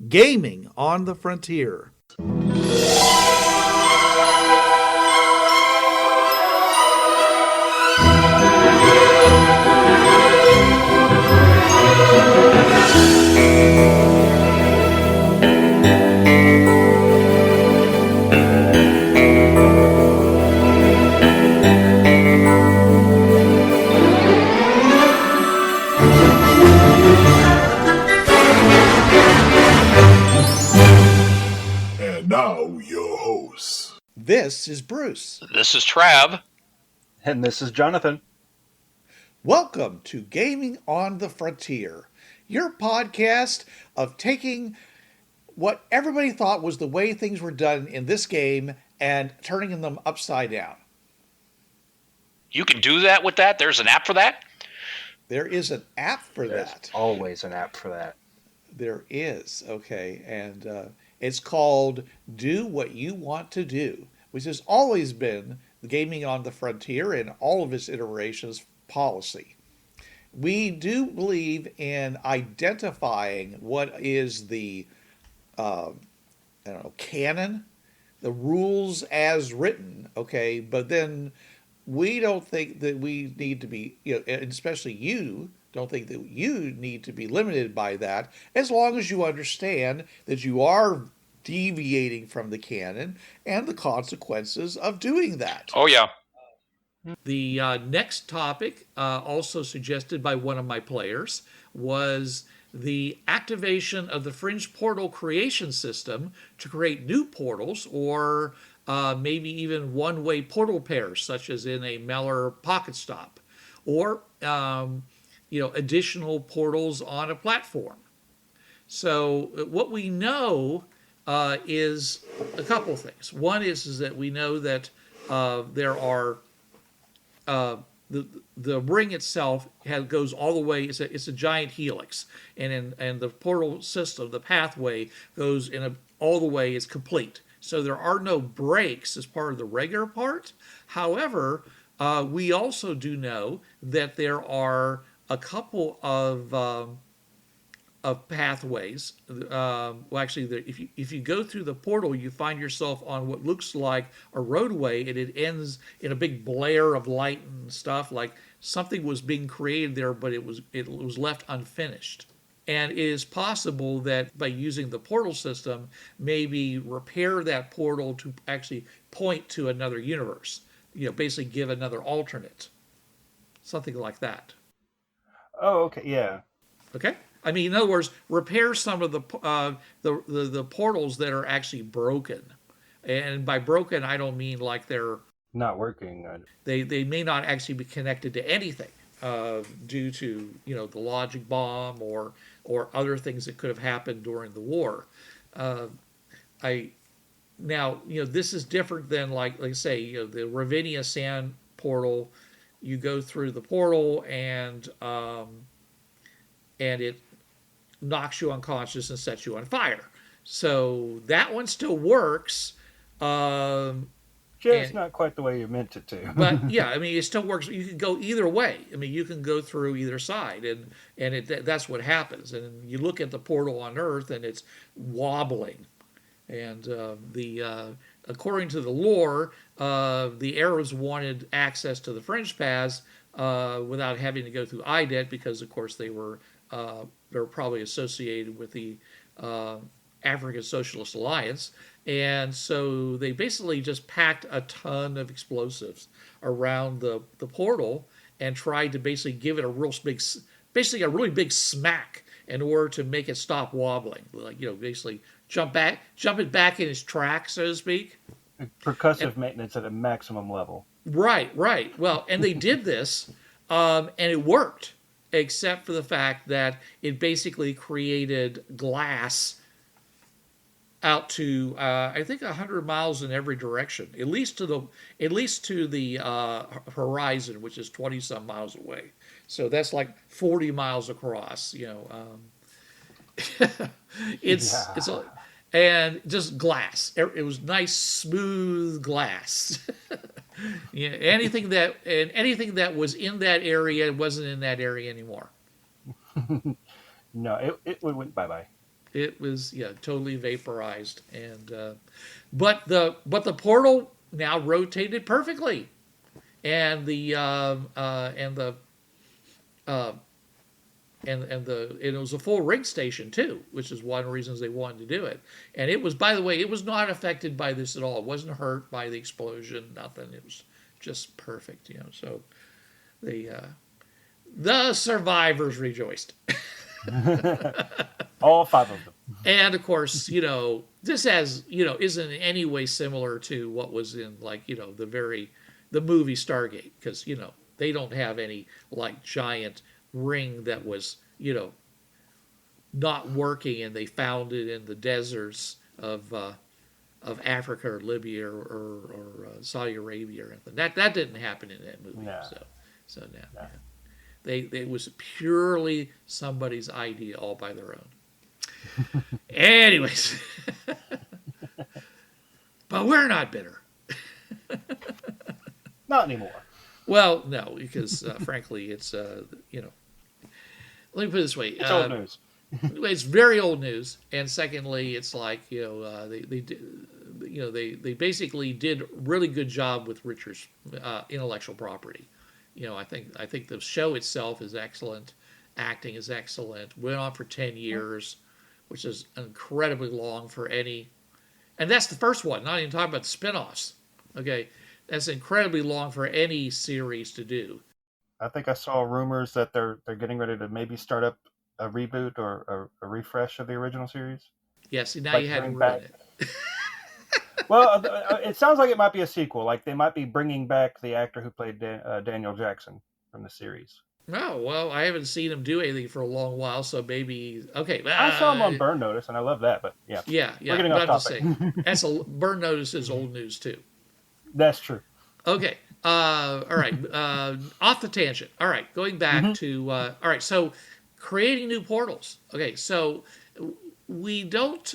Gaming on the Frontier. And now, your hosts. This is Bruce. This is Trav. And this is Jonathan. Welcome to Gaming on the Frontier, your podcast of taking what everybody thought was the way things were done in this game and turning them upside down. You can do that with that? There's an app for that? There is an app for There's that. always an app for that. There is, okay, and it's called Do What You Want to Do, which has always been the Gaming on the Frontier in all of its iterations policy. We do believe in identifying what is the canon, the rules as written, okay, but then we don't think that we need to be, and especially you don't think that you need to be limited by that, as long as you understand that you are deviating from the canon and the consequences of doing that. Oh, yeah. The next topic, also suggested by one of my players, was the activation of the Fringe Portal creation system to create new portals, or maybe even one-way portal pairs, such as in a Meller Pocket Stop, or additional portals on a platform. So what we know is a couple things. One is that we know that there are the ring itself goes all the way. It's a giant helix, and the portal system, the pathway goes all the way is complete. So there are no breaks as part of the regular part. However, we also do know that there are a couple of pathways. If you go through the portal, you find yourself on what looks like a roadway, and it ends in a big blare of light and stuff. Like something was being created there, but it was left unfinished. And it is possible that by using the portal system, maybe repair that portal to actually point to another universe. Basically give another alternate, something like that. Oh, okay, yeah. Okay. I mean, in other words, repair some of the portals that are actually broken, and by broken, I don't mean like they're not working. They may not actually be connected to anything due to the logic bomb or other things that could have happened during the war. This is different than like I say, the Ravinia Sand portal. You go through the portal and it knocks you unconscious and sets you on fire. So that one still works. Just not quite the way you meant it to. But yeah, I mean, it still works. You can go either way. I mean, you can go through either side, and that's what happens. And you look at the portal on Earth, and it's wobbling. And according to the lore, the Arabs wanted access to the Fringe Paths without having to go through IDET, because, of course, they were probably associated with the African Socialist Alliance. And so they basically just packed a ton of explosives around the portal and tried to basically give it a really big smack in order to make it stop wobbling. Like, basically jump it back in its track, so to speak. Percussive maintenance at a maximum level. Right. Well, and they did this, and it worked, except for the fact that it basically created glass out to I think 100 miles in every direction, at least to the horizon, which is 20 some miles away. So that's like 40 miles across. And just glass. It was nice, smooth glass. Anything that was in that area wasn't in that area anymore. No, it went bye-bye. It was totally vaporized, and but the portal now rotated perfectly, and the uh, and it was a full rig station too, which is one of the reasons they wanted to do it. And it was, by the way, it was not affected by this at all. It wasn't hurt by the explosion, nothing. It was just perfect, So the survivors rejoiced. All five of them. And of course, this isn't in any way similar to what was in the movie Stargate, because they don't have any like giant ring that was not working, and they found it in the deserts of Africa or Libya or Saudi Arabia or anything. That didn't happen in that movie. No. So no. Yeah. It was purely somebody's idea all by their own. Anyways, but we're not bitter. Not anymore. Well, no, because frankly, it's let me put it this way: It's old news. it's very old news, and secondly, it's like they basically did a really good job with Richard's intellectual property. I think the show itself is excellent, acting is excellent. Went on for 10 years, which is incredibly long for any, and that's the first one. Not even talking about the spin-offs. Okay, that's incredibly long for any series to do. I think I saw rumors that they're getting ready to maybe start up a reboot or a refresh of the original series. Yes, now Like you had to bring ruin back- it. Well, it sounds like it might be a sequel. Like they might be bringing back the actor who played Daniel Jackson from the series. Oh, well, I haven't seen him do anything for a long while, so maybe okay. I saw him on Burn Notice, and I love that. But yeah, Yeah, we're getting off I'm just topic. saying. Burn Notice is old news too. That's true. Okay. All right. Off the tangent. All right. Going back to all right. So creating new portals. Okay. So we don't.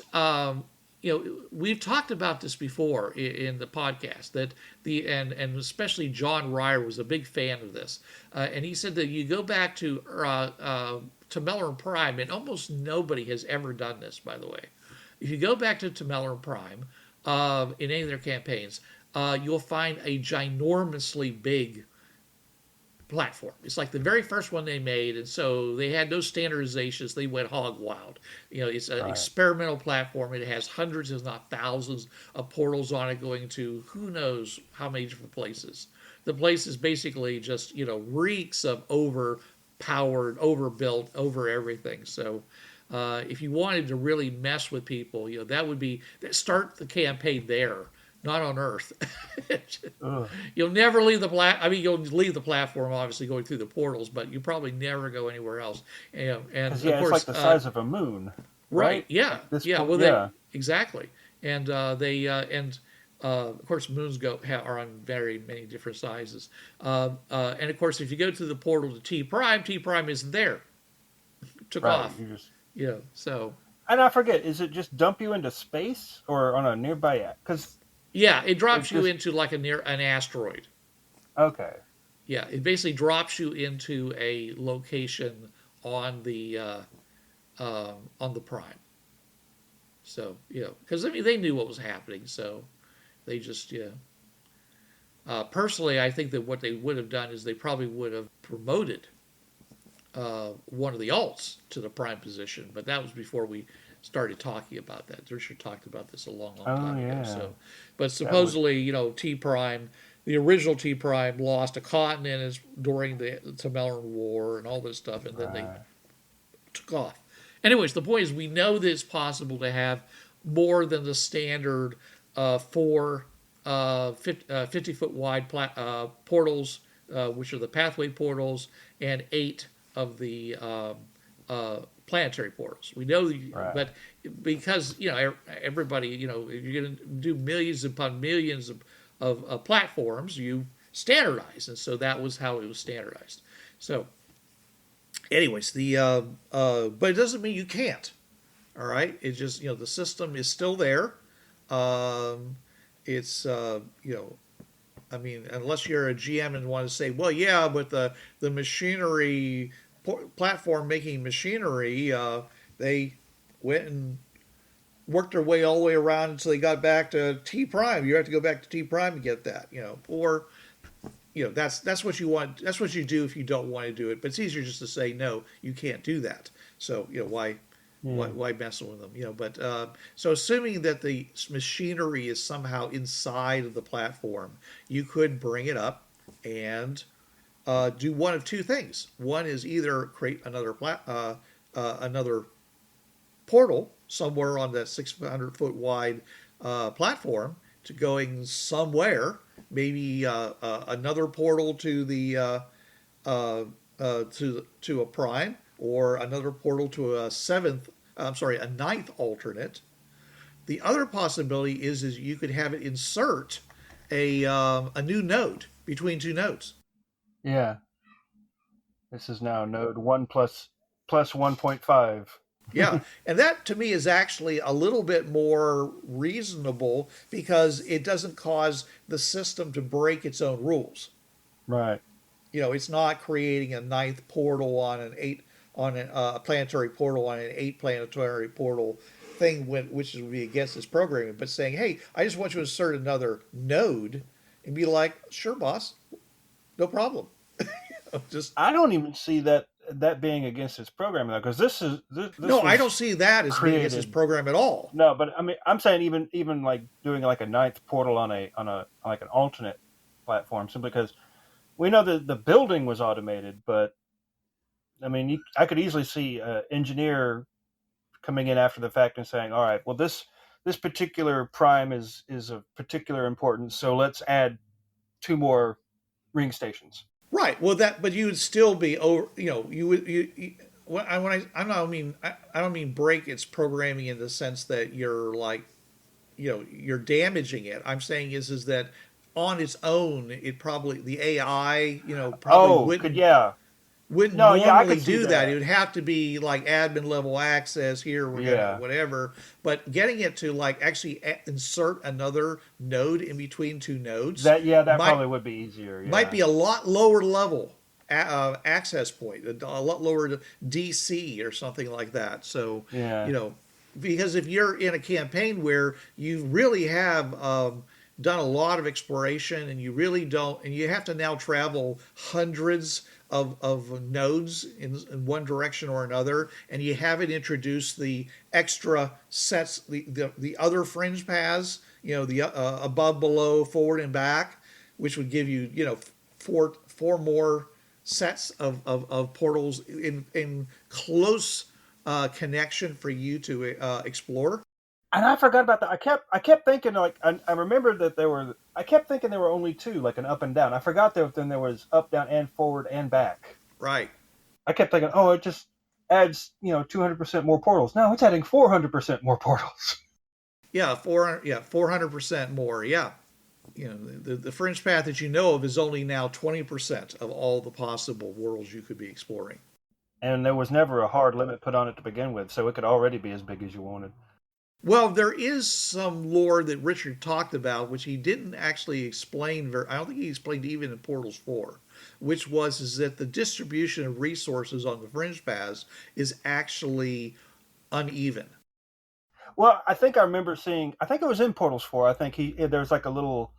We've talked about this before in the podcast that and especially John Ryer was a big fan of this, and he said that you go back to Temellar Prime, and almost nobody has ever done this. By the way, if you go back to Temellar Prime in any of their campaigns, you'll find a ginormously big platform. It's like the very first one they made, and so they had no standardizations. They went hog wild. It's an experimental platform. It has hundreds, if not thousands, of portals on it going to who knows how many different places. The place is basically just reeks of overpowered, overbuilt, over everything. So if you wanted to really mess with people, that would be start the campaign there. Not on Earth. You'll never leave you'll leave the platform, obviously, going through the portals, but you probably never go anywhere else. And of course, it's like the size of a moon, right? Yeah, exactly. And of course, moons are on very many different sizes. And of course, if you go to the portal to T Prime isn't there. Took off. So. And I forget, is it just dump you into space or on a nearby? Because yeah, it drops you into like an asteroid. Okay. Yeah, it basically drops you into a location on the Prime. So because they knew what was happening, so they just personally, I think that what they would have done is they probably would have promoted one of the alts to the Prime position, but that was before we started talking about that. Richard talked about this a long time ago. So, but supposedly, T Prime, the original T Prime, lost a continent during the Temellar War and all this stuff, and then they took off. Anyways, the point is, we know that it's possible to have more than the standard 4 50-foot wide portals, which are the pathway portals, and 8 of the planetary portals. We know, but because everybody, if you're going to do millions upon millions of platforms, you standardize, and so that was how it was standardized. So, anyways, but it doesn't mean you can't. All right, it's just the system is still there. It's unless you're a GM and want to say, well, yeah, but the machinery platform making machinery, they went and worked their way all the way around until they got back to T prime. You have to go back to T prime to get that, or that's what you want. That's what you do if you don't want to do it. But it's easier just to say no, you can't do that. So why messing with them? But so assuming that the machinery is somehow inside of the platform, you could bring it up and do one of two things. One is either create another portal somewhere on that 600-foot wide platform to going somewhere, maybe another portal to the to a prime, or another portal to a ninth alternate. The other possibility is you could have it insert a new node between two nodes. Yeah. This is now node 1 plus 1.5. Yeah, and that to me is actually a little bit more reasonable because it doesn't cause the system to break its own rules. Right. It's not creating a ninth portal on a planetary portal on an 8 planetary portal thing, which would be against its programming, but saying, hey, I just want you to insert another node and be like, sure, boss, no problem. I don't even see that being against its programming, though, because this no, I don't see that as being against its program at all. No, but I mean, I'm saying even like doing like a ninth portal on like an alternate platform, simply because we know that the building was automated, but I mean, I could easily see an engineer coming in after the fact and saying, all right, well, this particular prime is of particular importance, so let's add 2 more ring stations. Right. Well, but you would still be over. You would. I don't mean break its programming in the sense that you're like, you're damaging it. I'm saying is that on its own, it probably the AI, wouldn't normally do that. It would have to be like admin level access here, whatever. But getting it to like actually insert another node in between two nodes, that probably would be easier. Yeah. Might be a lot lower level access point, a lot lower DC or something like that. So because if you're in a campaign where you really have done a lot of exploration and you really don't, and you have to now travel hundreds of nodes in one direction or another, and you haven't introduced the extra sets, the other fringe paths, the above, below, forward, and back, which would give you four more sets of portals in close connection for you to explore. And I forgot about that. I kept thinking, like, I remembered that I kept thinking there were only 2, like an up and down. I forgot that then there was up, down, and forward and back. Right. I kept thinking, oh, it just adds 200% more portals. No, it's adding 400% more portals. Yeah, 400% more. Yeah. The fringe path that you know of is only now 20% of all the possible worlds you could be exploring. And there was never a hard limit put on it to begin with, so it could already be as big as you wanted. Well, there is some lore that Richard talked about, which he didn't actually explain. I don't think he explained even in Portals 4, which is that the distribution of resources on the fringe paths is actually uneven. Well, I think I remember seeing. I think it was in Portals 4. I think there's like a little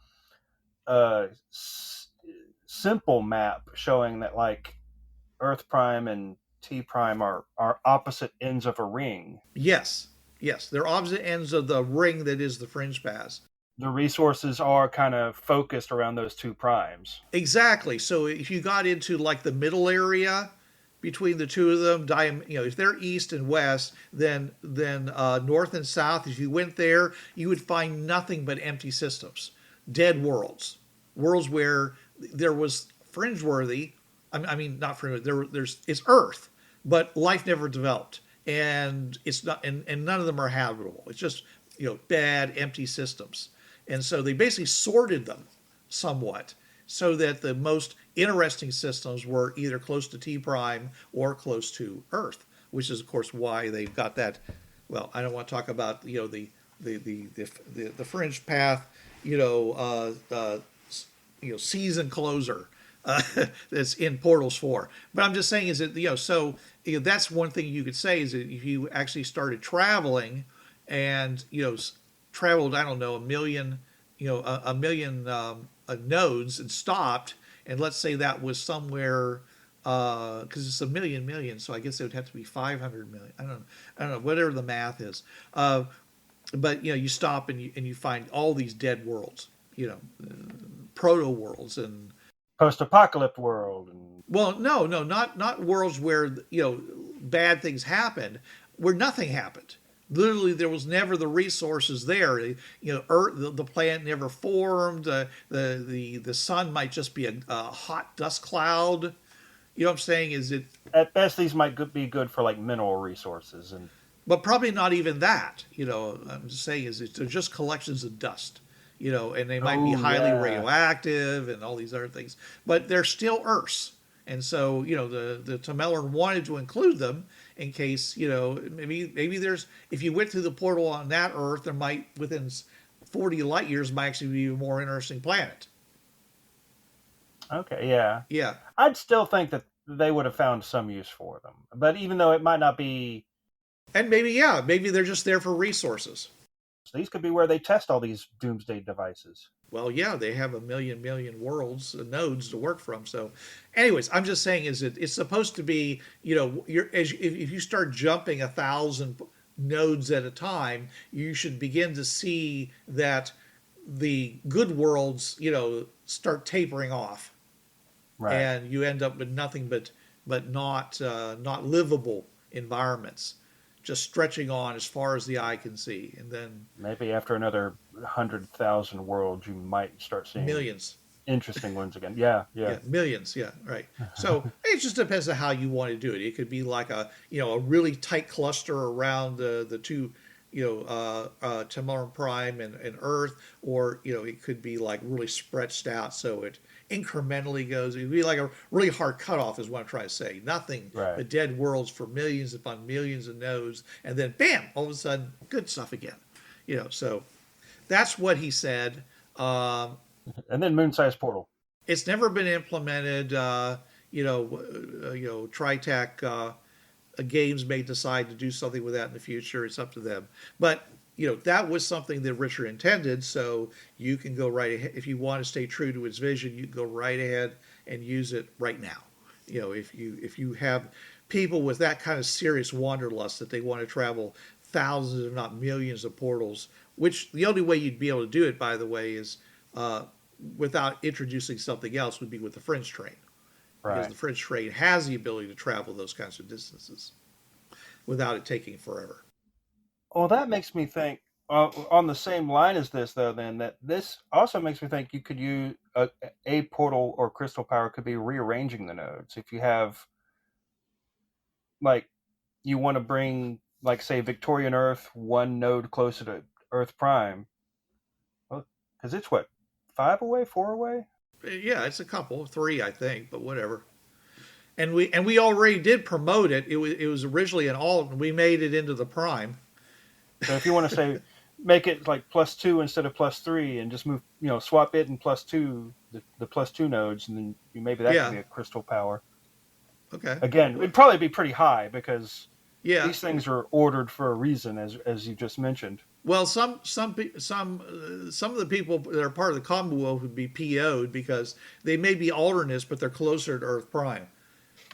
simple map showing that like Earth Prime and T Prime are opposite ends of a ring. Yes, they're opposite ends of the ring that is the fringe paths. The resources are kind of focused around those 2 primes. Exactly. So if you got into like the middle area between the two of them, if they're east and west, then north and south, if you went there, you would find nothing but empty systems, dead worlds where there was fringe-worthy. I mean, not fringe. It's Earth, but life never developed. And it's not, and none of them are habitable. It's just bad, empty systems, and so they basically sorted them somewhat so that the most interesting systems were either close to T prime or close to Earth, which is of course why they've got that. Well, I don't want to talk about the fringe path, season closer that's in Portals 4. But I'm just saying is that, so that's one thing you could say is that if you actually started traveling and, traveled, I don't know, a million, a million nodes and stopped, and let's say that was somewhere, because it's a million, so I guess it would have to be 500 million. I don't know, whatever the math is. But you stop and you find all these dead worlds, proto worlds and Post-apocalypse world. And well, no, not worlds where bad things happened, where nothing happened. Literally, there was never the resources there. Earth, the planet never formed. The sun might just be a hot dust cloud. You know what I'm saying? Is it? at best, these might be good for like mineral resources. And But probably not even that. I'm just saying is they're just collections of dust. And they might be Oh, highly yeah. radioactive and all these other things, but they're still Earths. And so, the Tamelan wanted to include them in case, maybe there's, if you went through the portal on that Earth, there might, within 40 light years, might actually be a more interesting planet. okay, yeah, Yeah. I'd still think that they would have found some use for them. But even though it might not be, And maybe they're just there for resources. these could be where they test all these doomsday devices. Well, yeah, they have a million worlds, nodes to work from. So, anyways, I'm just saying is that it's supposed to be, if you start jumping 1,000 nodes at a time, you should begin to see that the good worlds, start tapering off, Right. and you end up with nothing but not livable environments, just stretching on as far as the eye can see, and then Maybe after another 100,000 worlds, you might start seeing millions. interesting ones again. Yeah, yeah. Yeah, millions. Yeah, right. So it just depends on how you want to do it. It could be like a really tight cluster around the two, Tamaran Prime and Earth, or it could be like really stretched out so it incrementally goes. It would be like a really hard cutoff, is what I'm trying to say. Nothing Right. but dead worlds for millions upon millions of nodes, and then bam, all of a sudden, good stuff again. So that's what he said. And then moon-sized portal. It's never been implemented. Tritech Games may decide to do something with that in the future. It's up to them. But that was something that Richard intended. So you can go right ahead if you want to stay true to his vision. You can go right ahead and use it right now. If you have people with that kind of serious wanderlust that they want to travel thousands, if not millions, of portals, which the only way you'd be able to do it, by the way, is without introducing something else, would be with the French train. Because Right. the French train has the ability to travel those kinds of distances without it taking forever. Well, that makes me think, on the same line as this, though, then, that this also makes me think you could use a portal or crystal power could be rearranging the nodes. If you have, like, you want to bring, like, say, Victorian Earth one node closer to Earth Prime, well, because it's what, 4 away? Yeah, it's a couple, 3, I think, but whatever. And we already did promote it. It was originally an alt, and we made it into the Prime. So if you want to say, make it like +2 instead of +3, and just move, swap it and +2, the +2 nodes, and then maybe that Yeah. could be a crystal power. Okay. Again, it'd probably be pretty high because Yeah. these things are ordered for a reason, as you just mentioned. Well, some of the people that are part of the Commonwealth would be PO'd because they may be alternates, but they're closer to Earth Prime.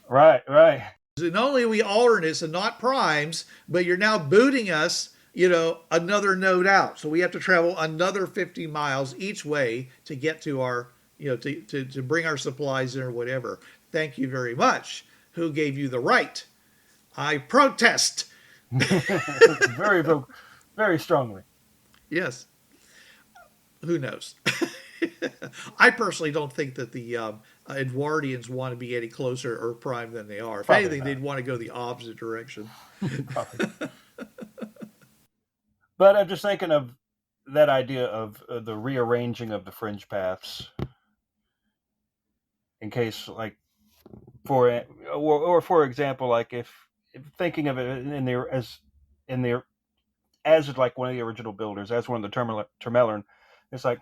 Right, right. Not only are we alternates and not primes, but you're now booting us, another node out. So we have to travel another 50 miles each way to get to our, to bring our supplies in or whatever. Thank you very much. Who gave you the right? I protest. very, very strongly. Yes. Who knows? I personally don't think that the Edwardians want to be any closer to Earth Prime than they are. If Probably anything, not. they'd want to go the opposite direction. Probably. But I'm just thinking of that idea of the rearranging of the fringe paths, in case, like, for example, like if thinking of it as like one of the original builders, as one of the Termelern, it's like,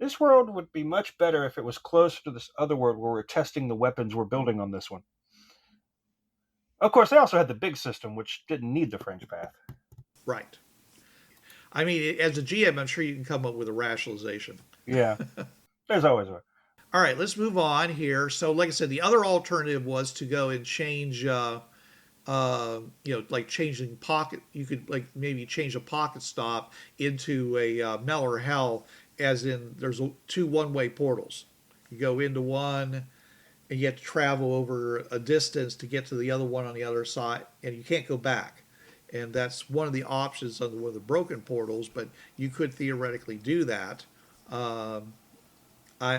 This world would be much better if it was closer to this other world where we're testing the weapons we're building on this one. Of course, they also had the big system, which didn't need the fringe path. Right. I mean, as a GM, I'm sure you can come up with a rationalization. Yeah, there's always a. All right, let's move on here. So, like I said, the other alternative was to go and change, like changing pocket. You could like maybe change a pocket stop into a Meller Hell, as in there's two one-way portals. You go into one, and you have to travel over a distance to get to the other one on the other side, and you can't go back. And that's one of the options under one of the broken portals, but you could theoretically do that. Um,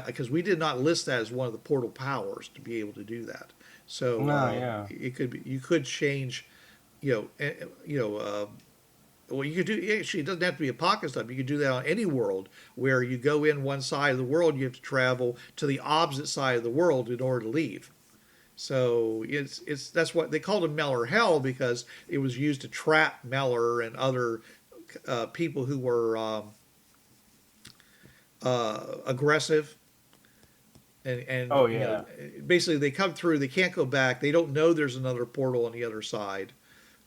because we did not list that as one of the portal powers to be able to do that. So No, yeah. it could be, you could change, you know, well, you could do actually. It doesn't have to be a pocket stop. You could do that on any world where you go in one side of the world, you have to travel to the opposite side of the world in order to leave. So it's that's what they called it Meller Hell, because it was used to trap Meller and other people who were aggressive, and Oh you yeah. know, basically they come through, they can't go back, they don't know there's another portal on the other side,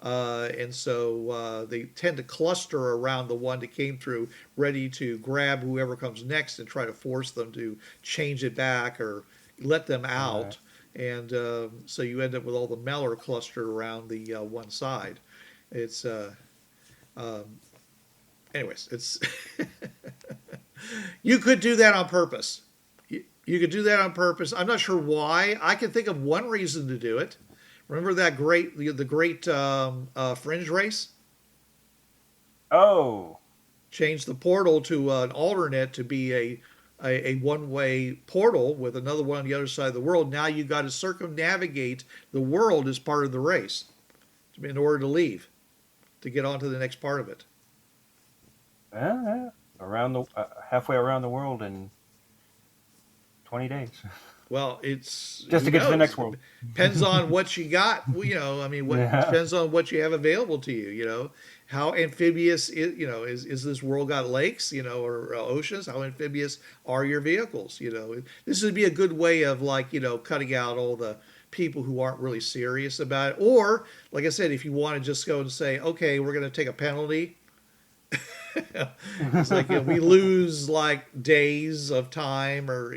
and so they tend to cluster around the one that came through, ready to grab whoever comes next and try to force them to change it back or let them out. Right. And so you end up with all the Meller clustered around the one side. It's um, anyways, it's you could do that on purpose. You could do that on purpose. I'm not sure why. I can think of one reason to do it. Remember that the great fringe race? Oh. Change the portal to an alternate to be a one-way portal with another one on the other side of the world. Now you got to circumnavigate the world as part of the race in order to leave, to get on to the next part of it. Yeah. Around the halfway around the world in 20 days. Well, it's Just who to get to the knows? next world. Depends on what you got. You know, I mean, what Yeah. depends on what you have available to you. You know, how amphibious is this world got lakes? You know, or oceans? How amphibious are your vehicles? You know, this would be a good way of like cutting out all the people who aren't really serious about it. Or, like I said, if you want to just go and say, okay, we're going to take a penalty. It's like we lose like days of time, or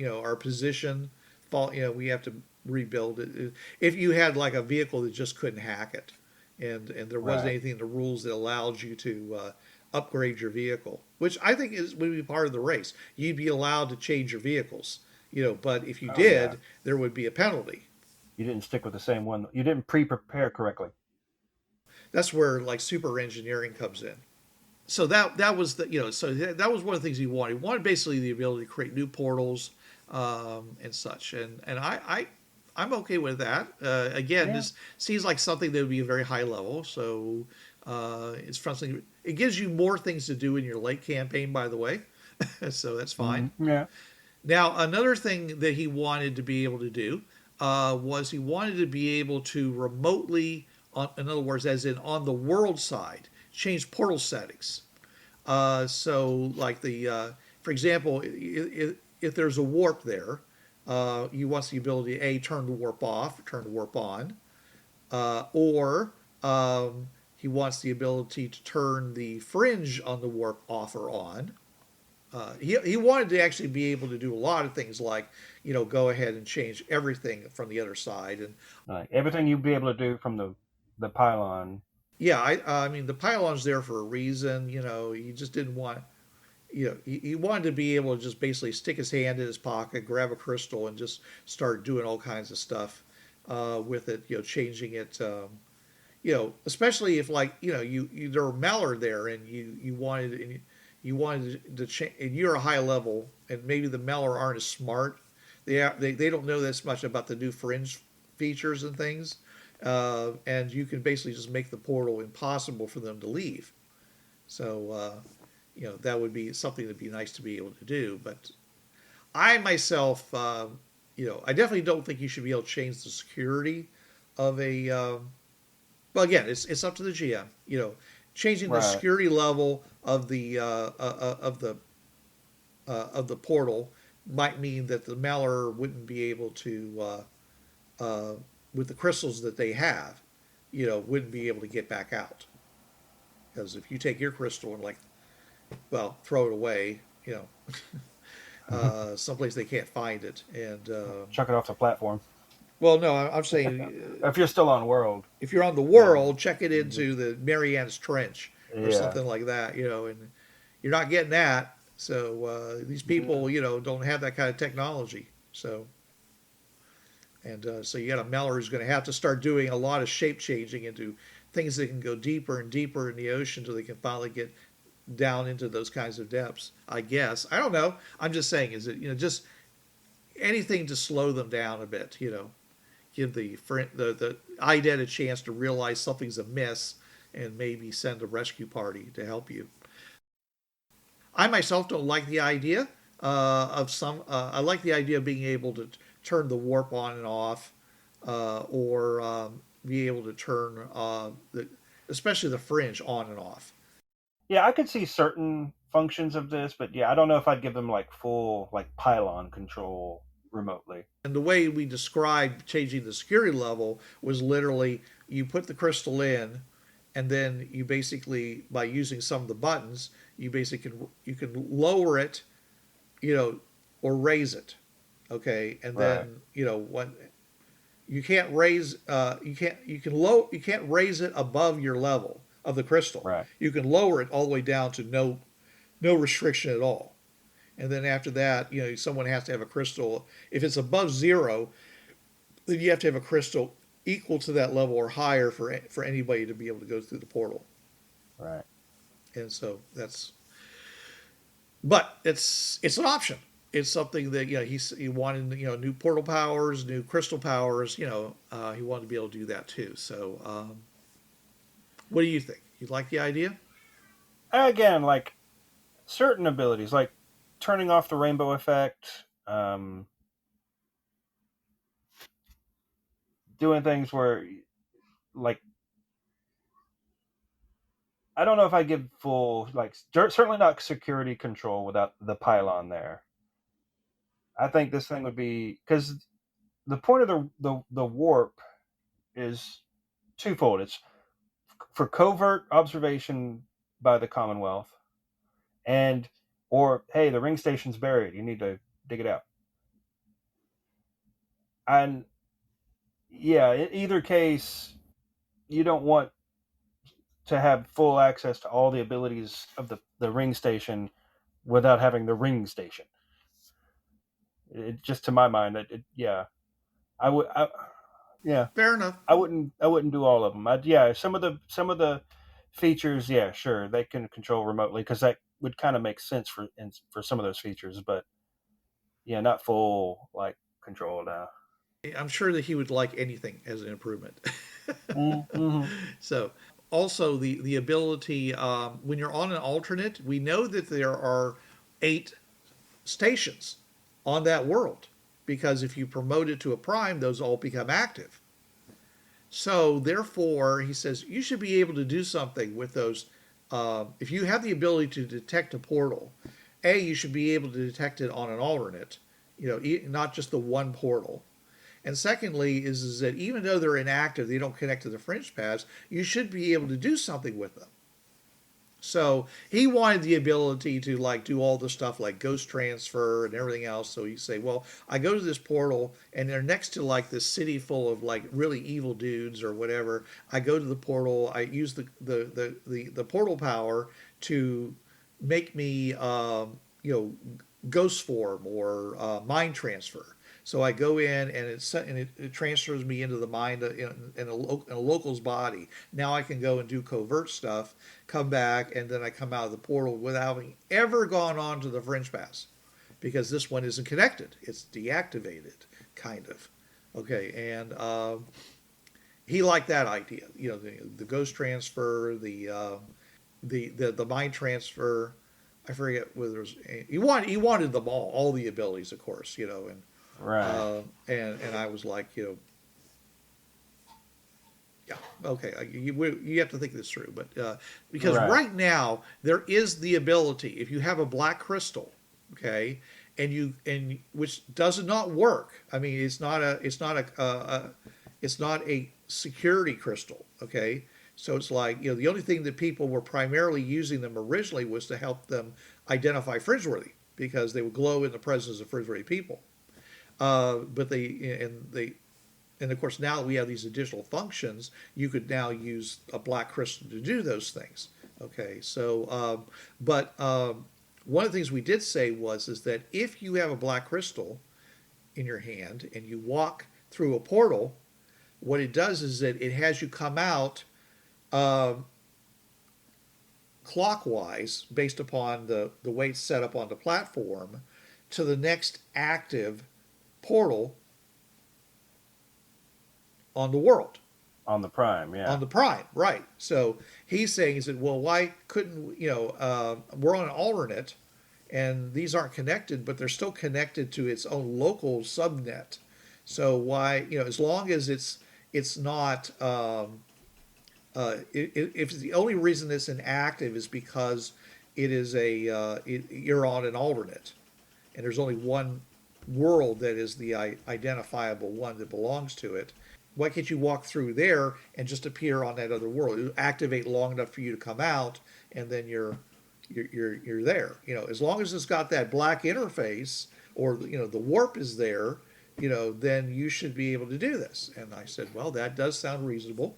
our position fall. We have to rebuild it. If you had like a vehicle that just couldn't hack it, and there wasn't Right. anything in the rules that allowed you to upgrade your vehicle, which I think would be part of the race. You'd be allowed to change your vehicles, but if you Oh yeah. did, there would be a penalty. You didn't stick with the same one. You didn't pre-prepare correctly. That's where like super engineering comes in. So that was that was one of the things he wanted. He wanted basically the ability to create new portals, and such. And I'm okay with that. Again, Yeah. this seems like something that would be a very high level. So it's something. It gives you more things to do in your late campaign, by the way. So that's fine. Yeah. Now, another thing that he wanted to be able to do was he wanted to be able to remotely, in other words, as in on the world side, change portal settings. So, like for example, if there's a warp there, he wants the ability to turn the warp off, turn the warp on, or he wants the ability to turn the fringe on the warp off or on. He wanted to actually be able to do a lot of things like go ahead and change everything from the other side. And Like everything you'd be able to do from the pylon. yeah, I mean the pylon's there for a reason. He just didn't want he wanted to be able to just basically stick his hand in his pocket, grab a crystal, and just start doing all kinds of stuff with it. Changing it. Especially if like you there were Meller there, and you wanted to change, and you're a high level, and maybe the Meller aren't as smart. They don't know this much about the new fringe features and things, and you can basically just make the portal impossible for them to leave. So that would be something that'd be nice to be able to do. But I myself, I definitely don't think you should be able to change the security of a. Well, again, it's up to the GM. Changing the Right. security level of the of the portal might mean that the Meller wouldn't be able to, with the crystals that they have, wouldn't be able to get back out. Because if you take your crystal and throw it away, someplace they can't find it, and Chuck it off the platform. well, no, I'm saying If you're still on World. if you're on the world, check it into the Marianas Trench or Yeah. something like that, and you're not getting that. So these people, don't have that kind of technology. So, and so you got a Meller who's going to have to start doing a lot of shape changing into things that can go deeper and deeper in the ocean until they can finally get down into those kinds of depths. I guess I don't know. I'm just saying, is it just anything to slow them down a bit? Give the IDET a chance to realize something's amiss and maybe send a rescue party to help you. I myself don't like the idea of some. I like the idea of being able to turn the warp on and off, or be able to turn especially the fringe on and off. Yeah, I could see certain functions of this, but yeah, I don't know if I'd give them full pylon control remotely. And the way we described changing the security level was literally you put the crystal in, and then you basically, by using some of the buttons, you can lower it, or raise it, okay, and then when you can't raise, you can't raise it above your level of the crystal. Right. You can lower it all the way down to no restriction at all. And then after that, someone has to have a crystal. If it's above 0, then you have to have a crystal equal to that level or higher for anybody to be able to go through the portal. Right. And so but it's an option. It's something that he wanted new portal powers, new crystal powers. He wanted to be able to do that too. So what do you think? You like the idea? Again, certain abilities, like turning off the rainbow effect, doing things where, I don't know if I give full, certainly not security control without the pylon there. I think this thing would be, because the point of the warp is twofold. It's for covert observation by the Commonwealth, or hey, the ring station's buried, you need to dig it out. And yeah, in either case, you don't want to have full access to all the abilities of the ring station without having the ring station. It just, to my mind, I would, yeah, Fair enough. I wouldn't do all of them. Some of the features, yeah, sure, they can control remotely, because that would kind of make sense for some of those features, but yeah, not full control now. I'm sure that he would like anything as an improvement. Mm-hmm. So also the ability, when you're on an alternate, we know that there are 8 stations on that world, because if you promote it to a prime, those all become active. So therefore, he says you should be able to do something with those. If you have the ability to detect a portal, you should be able to detect it on an alternate, not just the one portal. And secondly, is that even though they're inactive, they don't connect to the fringe paths, you should be able to do something with them. So he wanted the ability to do all the stuff like ghost transfer and everything else. So you say, well, I go to this portal and they're next to this city full of really evil dudes or whatever. I go to the portal. I use the portal power to make me ghost form or mind transfer. So I go in and it transfers me into the mind in a local's body. Now I can go and do covert stuff, come back, and then I come out of the portal without having ever gone on to the fringe pass, because this one isn't connected. It's deactivated, kind of. Okay, and he liked that idea. The ghost transfer, the mind transfer. I forget whether it was, he wanted them all the abilities, of course. And Right. And I was like, yeah, okay, you have to think this through, but because right now there is the ability, if you have a black crystal, okay, and which does not work. I mean, it's not a security crystal, okay. So it's like, the only thing that people were primarily using them originally was to help them identify fringeworthy because they would glow in the presence of fringeworthy people. But and of course now that we have these additional functions, you could now use a black crystal to do those things. Okay, so but one of the things we did say is that if you have a black crystal in your hand and you walk through a portal, what it does is that it has you come out uh, clockwise based upon the way it's set up on the platform to the next active portal on the world. On the Prime, yeah. On the Prime, right. So he's saying, he said, well, why couldn't, we're on an alternate and these aren't connected, but they're still connected to its own local subnet. So why, as long as it's not, if the only reason it's inactive is because it is you're on an alternate and there's only one world that is the identifiable one that belongs to it. Why can't you walk through there and just appear on that other world? It'll activate long enough for you to come out, and then you're there. As long as it's got that black interface or the warp is there, then you should be able to do this. And I said, well, that does sound reasonable.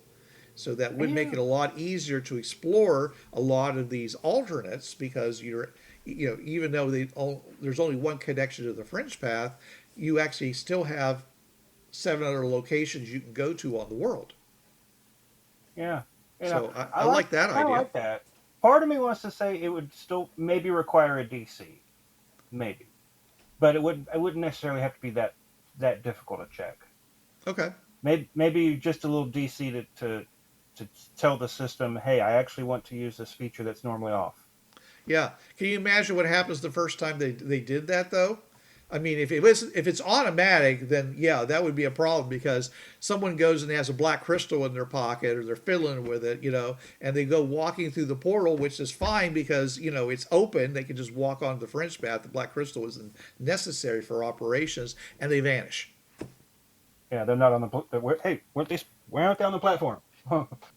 So that would make it a lot easier to explore a lot of these alternates because even though there's only one connection to the fringe path, you actually still have 7 other locations you can go to on the world. Yeah. So I like that idea. I like that. Part of me wants to say it would still maybe require a DC, maybe, but it wouldn't necessarily have to be that difficult to check. Okay. Maybe just a little DC to tell the system, hey, I actually want to use this feature that's normally off. Yeah. Can you imagine what happens the first time they did that though? I mean, if it's automatic, then yeah, that would be a problem because someone goes and has a black crystal in their pocket or they're fiddling with it, and they go walking through the portal, which is fine because it's open. They can just walk on the fringe path. The black crystal isn't necessary for operations, and they vanish. Yeah, they're not on the. Hey, why aren't they on the platform?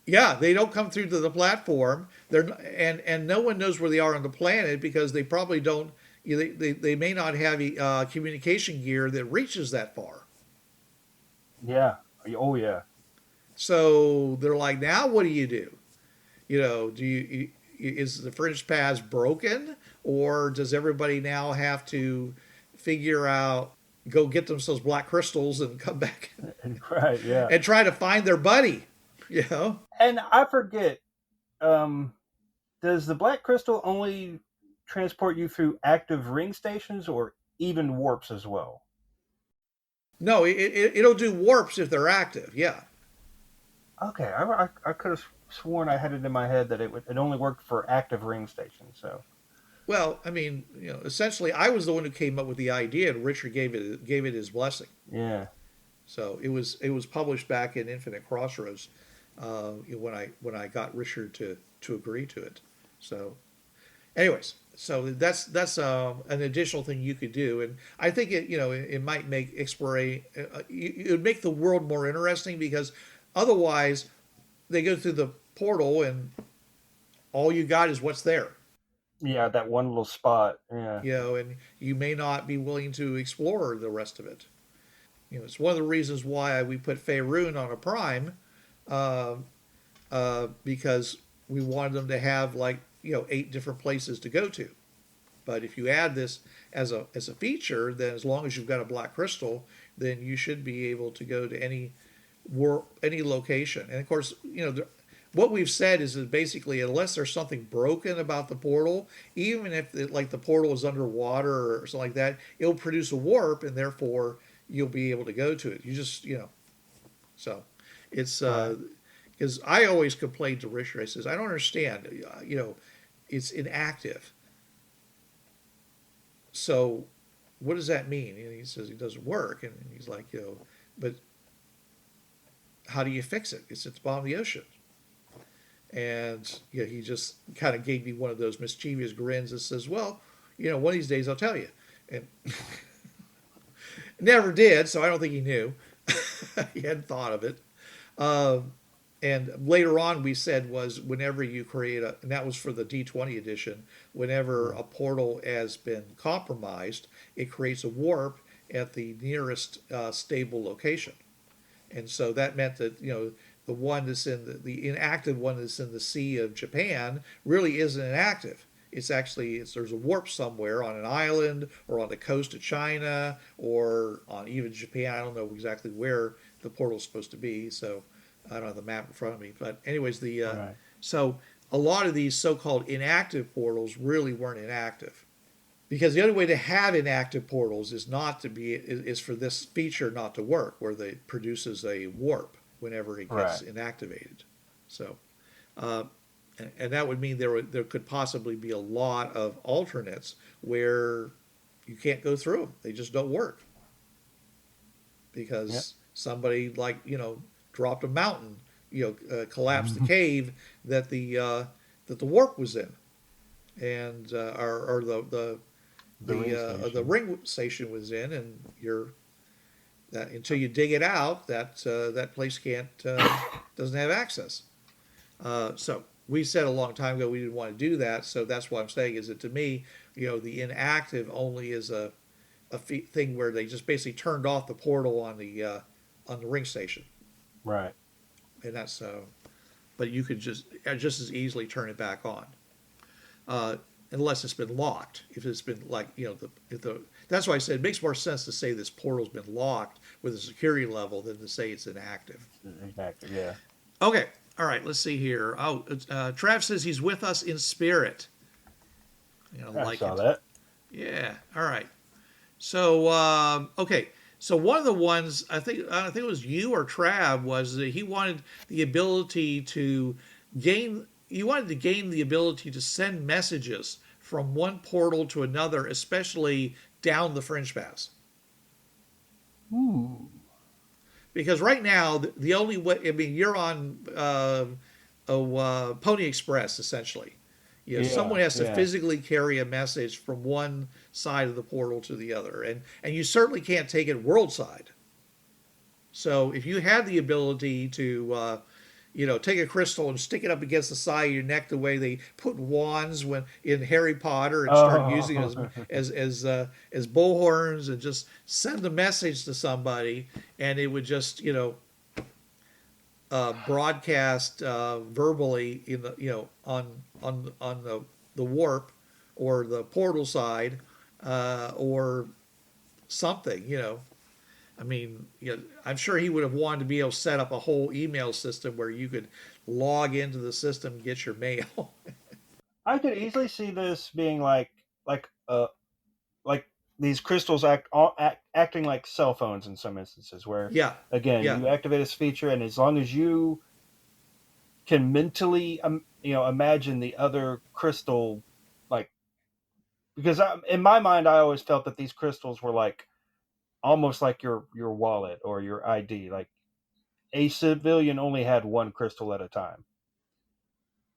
Yeah, they don't come through to the platform. And no one knows where they are on the planet because they probably don't. They may not have communication gear that reaches that far. Yeah. Oh yeah. So they're like, now what do you do? Is the fringe path broken, or does everybody now have to figure out, go get themselves black crystals and come back, right? Yeah, and try to find their buddy? And I forget. Does the black crystal only transport you through active ring stations or even warps as well? No, it'll do warps if they're active. Yeah. Okay, I could have sworn I had it in my head that it only worked for active ring stations. So. Well, I mean, essentially, I was the one who came up with the idea, and Richard gave it his blessing. Yeah. So it was published back in Infinite Crossroads when I got Richard to agree to it. So, anyways, so that's an additional thing you could do, and I think it might make exploration. It would make the world more interesting because otherwise they go through the portal and all you got is what's there. Yeah, that one little spot. Yeah. And you may not be willing to explore the rest of it. It's one of the reasons why we put Faerun on a Prime, because we wanted them to have 8 different places to go to. But if you add this as a feature, then as long as you've got a black crystal, then you should be able to go to any location. And of course, what we've said is that basically, unless there's something broken about the portal, even if the portal is underwater or something like that, it'll produce a warp, and therefore you'll be able to go to it. You just so it's because I always complained to Richard. I says, I don't understand. It's inactive. So what does that mean? And he says it doesn't work, and he's like, but how do you fix it? It's at the bottom of the ocean. And he just kind of gave me one of those mischievous grins that says, well, one of these days I'll tell you. And never did, so I don't think he knew. He hadn't thought of it. And later on, we said was whenever you create and that was for the D20 edition, whenever a portal has been compromised, it creates a warp at the nearest stable location. And so that meant that, the one that's in the inactive one that's in the Sea of Japan really isn't inactive. It's actually there's a warp somewhere on an island or on the coast of China or on even Japan. I don't know exactly where the portal's supposed to be, so I don't have the map in front of me. But anyways, Right. so a lot of these so-called inactive portals really weren't inactive, because the only way to have inactive portals is for this feature not to work, where it produces a warp whenever it gets Right. inactivated. So, and that would mean there could possibly be a lot of alternates where you can't go through them; they just don't work because Yep. somebody dropped a mountain, collapsed the cave that the warp was in, and or the ring station was in, and that until you dig it out, that place doesn't have access. So we said a long time ago we didn't want to do that. So that's what I'm saying is that to me, the inactive only is a thing where they just basically turned off the portal on the ring station, Right. and that's but you could just as easily turn it back on. Unless it's been locked. If it's been that's why I said it makes more sense to say this portal's been locked with a security level than to say it's inactive. Exactly. Yeah. Okay, all right. Let's see here. Oh, Trav says he's with us in spirit. I saw that. Yeah. All right. So okay. So one of the ones I think it was you or Trav was that he wanted the ability to gain. You wanted to gain the ability to send messages from one portal to another, especially down the fringe paths. Ooh. Because right now, the only way, you're on Pony Express, essentially. Someone has to physically carry a message from one side of the portal to the other. And you certainly can't take it world side. So if you had the ability to take a crystal and stick it up against the side of your neck the way they put wands in Harry Potter and start using it as bullhorns and just send a message to somebody, and it would just broadcast verbally in the on the warp or the portal side or something. I'm sure he would have wanted to be able to set up a whole email system where you could log into the system and get your mail. I could easily see this being like these crystals acting like cell phones in some instances, where Yeah. you activate this feature, and as long as you can mentally imagine the other crystal, because in my mind I always felt that these crystals were almost like your wallet or your ID. Like a civilian only had one crystal at a time.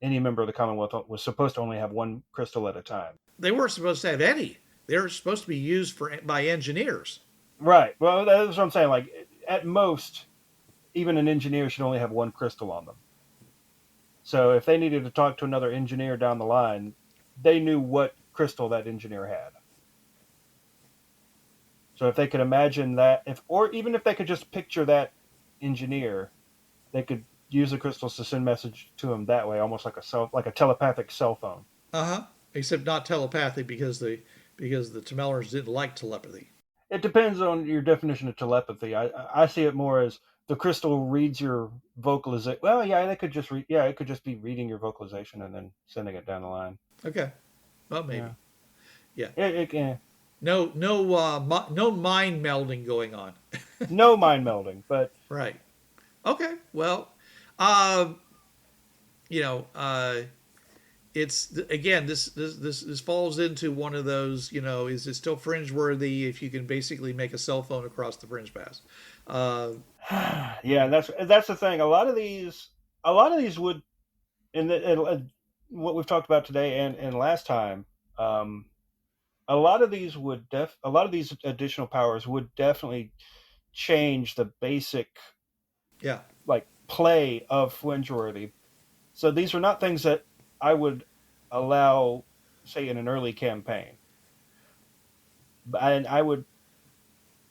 Any member of the Commonwealth was supposed to only have one crystal at a time. They weren't supposed to have any. They were supposed to be used by engineers. Right. Well, that's what I'm saying. At most, even an engineer should only have one crystal on them. So if they needed to talk to another engineer down the line, they knew what crystal that engineer had. So if they could imagine that, or even if they could just picture that engineer, they could use the crystals to send message to him that way, almost like a telepathic cell phone. Except not telepathic because the Tamellards didn't like telepathy. It depends on your definition of telepathy. I see it more as the crystal reads your vocalization. Well, yeah, they could just it could just be reading your vocalization and then sending it down the line. Okay, well maybe. Yeah. It can. No mind melding going on. No mind melding, but right. Okay. Well, it's again this falls into one of those. Is it still fringe worthy if you can basically make a cell phone across the fringe pass? Yeah, that's the thing. A lot of these would, and what we've talked about today and last time. a lot of these a lot of these additional powers would definitely change the basic Yeah. like play of Flingeworthy. So these are not things that I would allow, say, in an early campaign. And I would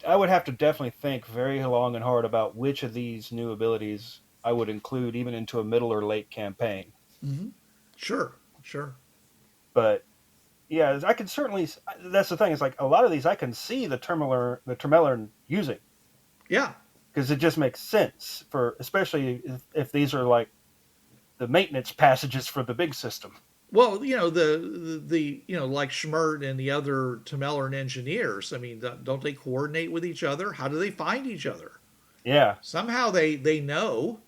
have to definitely think very long and hard about which of these new abilities I would include even into a middle or late campaign. Hmm. Sure. Sure. But yeah, I can certainly. That's the thing. It's like a lot of these I can see the Tremellern using Yeah. because it just makes sense for, especially if these are like the maintenance passages for the big system. Well, the like Schmert and the other Tamelan engineers. I mean, don't they coordinate with each other? How do they find each other? Yeah, Somehow they know.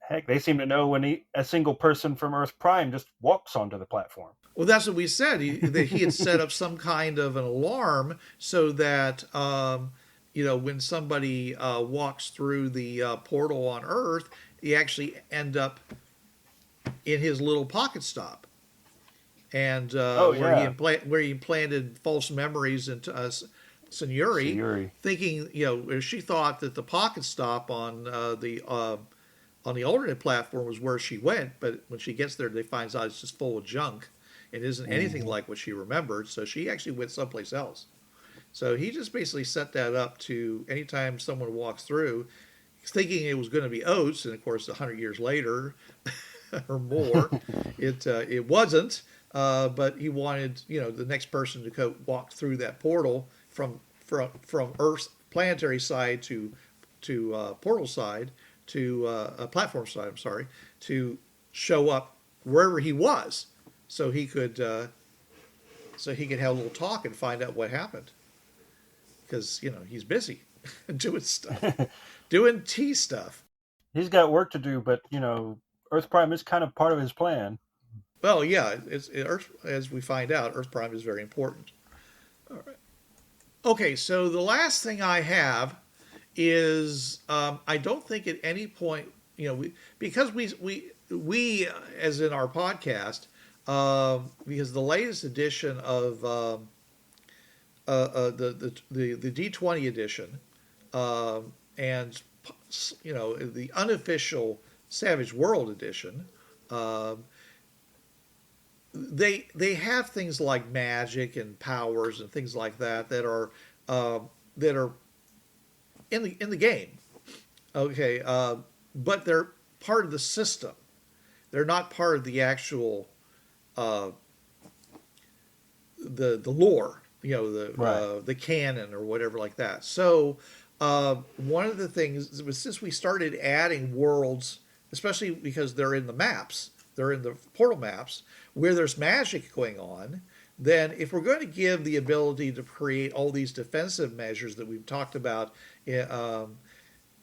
heck, they seem to know when a single person from Earth Prime just walks onto the platform. Well, that's what we said. That he had set up some kind of an alarm so that when somebody walks through the portal on Earth, you actually end up in his little pocket stop, and Oh yeah, where he implanted false memories into us, Senuri, Sayuri. thinking she thought that the pocket stop on the alternate platform was where she went, but when she gets there, they find out it's just full of junk. It isn't anything like what she remembered, so she actually went someplace else. So he just basically set that up to anytime someone walks through, thinking it was going to be Oates, and of course, 100 years later or more, it wasn't. But he wanted the next person to walk through that portal from Earth's planetary side to portal side to platform side. I'm sorry, to show up wherever he was, so he could have a little talk and find out what happened, because he's busy doing stuff, doing T stuff. He's got work to do, but Earth Prime is kind of part of his plan. Well, yeah, Earth, as we find out, Earth Prime is very important. All right. Okay, so the last thing I have is I don't think at any point because we as in our podcast, because the latest edition of the D20 edition, and the unofficial Savage World edition, um, they have things like magic and powers and things like that are in the game. Okay, but they're part of the system. They're not part of the actual uh, the lore. Right. The canon or whatever like that. So one of the things was, since we started adding worlds, especially because they're in the maps, they're in the portal maps where there's magic going on. Then, if we're going to give the ability to create all these defensive measures that we've talked about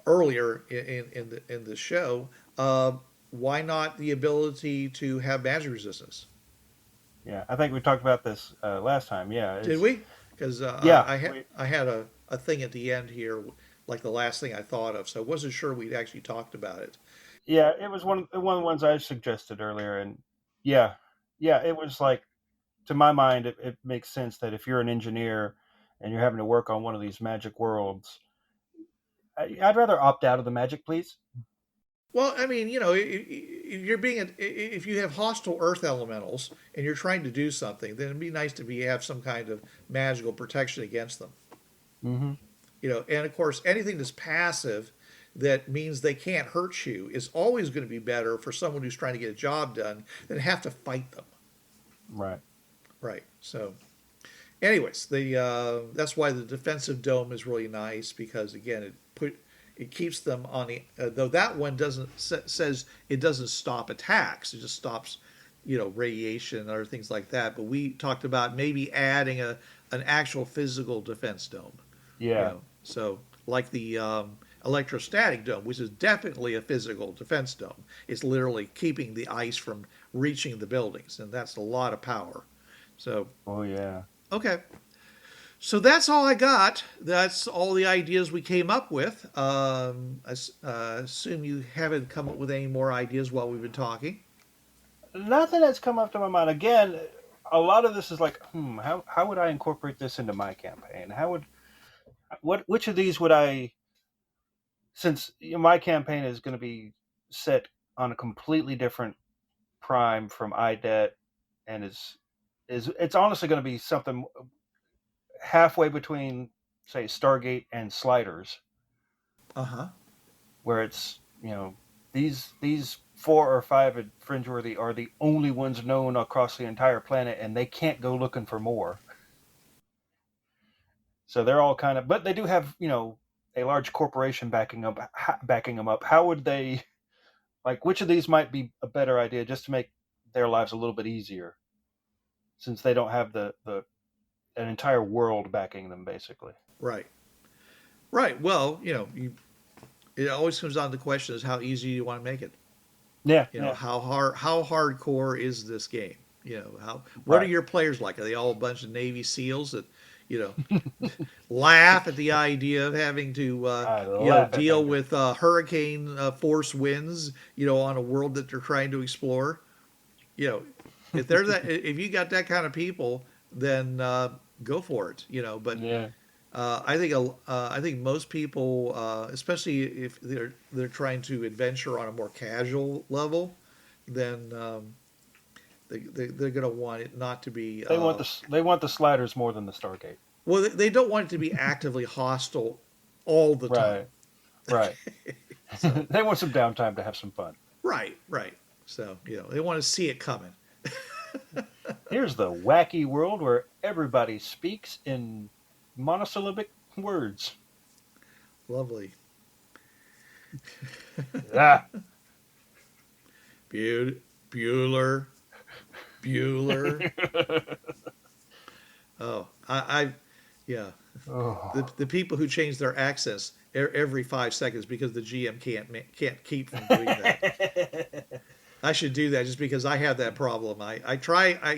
earlier in the show, why not the ability to have magic resistance? Yeah, I think we talked about this last time. Yeah, Did we? Because Yeah, I had a thing at the end here, like the last thing I thought of, so I wasn't sure we'd actually talked about it. yeah, it was one of the ones I suggested earlier, and yeah, yeah, it was like, to my mind, it makes sense that if you're an engineer and you're having to work on one of these magic worlds, I'd rather opt out of the magic, please. Well, I mean, if you have hostile Earth elementals and you're trying to do something, then it'd be nice to have some kind of magical protection against them. Hmm. And of course, anything that's passive that means they can't hurt you is always going to be better for someone who's trying to get a job done than have to fight them. Right. Right. So, anyways, the that's why the defensive dome is really nice, because again, it keeps them on the though that one doesn't says it doesn't stop attacks. It just stops radiation and other things like that. But we talked about maybe adding an actual physical defense dome. Yeah. So like the electrostatic dome, which is definitely a physical defense dome. It's literally keeping the ice from reaching the buildings, and that's a lot of power. So Oh yeah. okay. So that's all I got. That's all the ideas we came up with. I assume you haven't come up with any more ideas while we've been talking. Nothing that's come up to my mind. Again, a lot of this is like, how would I incorporate this into my campaign? Which of these would I, since my campaign is going to be set on a completely different prime from IDET, and it's honestly going to be something halfway between, say, Stargate and Sliders, where it's, these 4 or 5 Fringeworthy are the only ones known across the entire planet, and they can't go looking for more. So they're all kind of, but they do have, a large corporation backing them up. How would they, like, which of these might be a better idea just to make their lives a little bit easier, since they don't have an entire world backing them, basically. Right. Well, it always comes down to the question is how easy you want to make it. Yeah. How hardcore is this game? What are Right. your players like? Are they all a bunch of Navy SEAls that, laugh at the idea of having to, laugh at deal them. with hurricane force winds, on a world that they're trying to explore? If there's if you got that kind of people, then go for it. But Yeah. I think most people, especially if they're trying to adventure on a more casual level, then they're going to want it not to be. They want the Sliders more than the Stargate. Well, they don't want it to be actively hostile all the time. Right. They want some downtime to have some fun. Right. So they want to see it coming. Here's the wacky world where everybody speaks in monosyllabic words. Lovely. Ah. Bueller. Oh, yeah. Oh. The people who change their accents every 5 seconds because the GM can't keep from doing that. I should do that just because I have that problem. I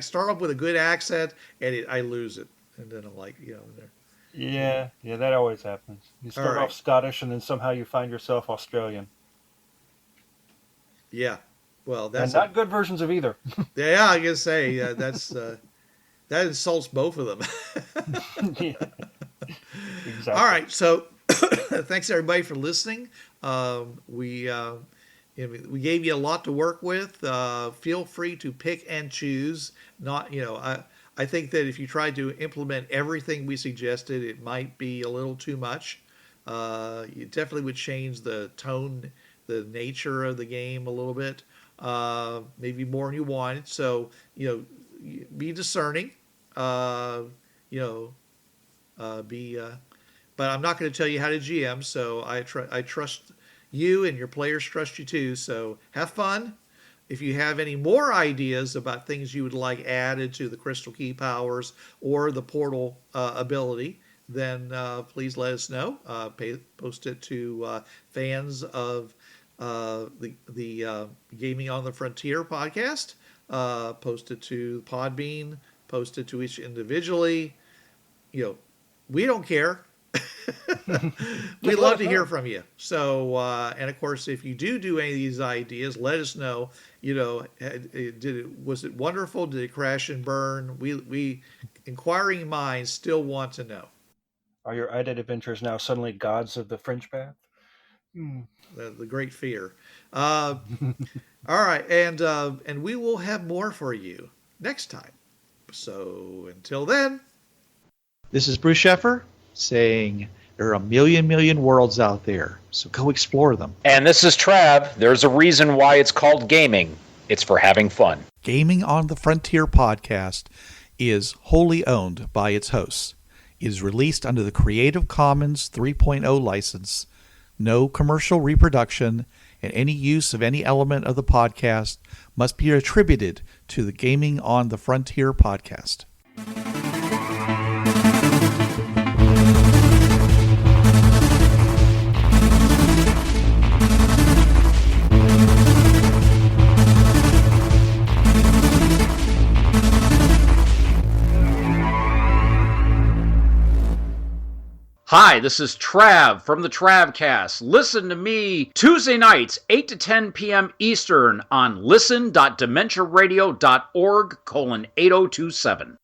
start off with a good accent and I lose it, and then I'm like, Yeah, that always happens. You start All right. off Scottish and then somehow you find yourself Australian. yeah. Well, And that's not good versions of either. yeah. I gotta say that's that insults both of them. Yeah. Exactly. All right, so thanks everybody for listening. We gave you a lot to work with. Feel free to pick and choose. I think that if you tried to implement everything we suggested, it might be a little too much. You definitely would change the tone, the nature of the game a little bit. Maybe more than you wanted. So be discerning. But I'm not going to tell you how to GM. So I trust you, and your players trust you too. So have fun. If you have any more ideas about things you would like added to the Crystal Key powers or the portal ability, then please let us know. Post it to fans of the Gaming on the Frontier podcast. Post it to Podbean. Post it to each individually. We don't care. We'd love to hear from you. So, and of course, if you do any of these ideas, let us know. Was it wonderful? Did it crash and burn? We inquiring minds still want to know. Are your IDET adventures now suddenly gods of the Fringe Path? The great fear. All right, and we will have more for you next time. So until then, this is Bruce Sheffer saying there are a million worlds out there, so go explore them. And this is Trav. There's a reason why it's called gaming. It's for having fun. Gaming on the Frontier podcast is wholly owned by its hosts. It is released under the Creative Commons 3.0 license. No commercial reproduction and any use of any element of the podcast must be attributed to the Gaming on the Frontier podcast. Hi, this is Trav from the Travcast. Listen to me Tuesday nights, 8 to 10 p.m. Eastern on listen.dementiaradio.org:8027.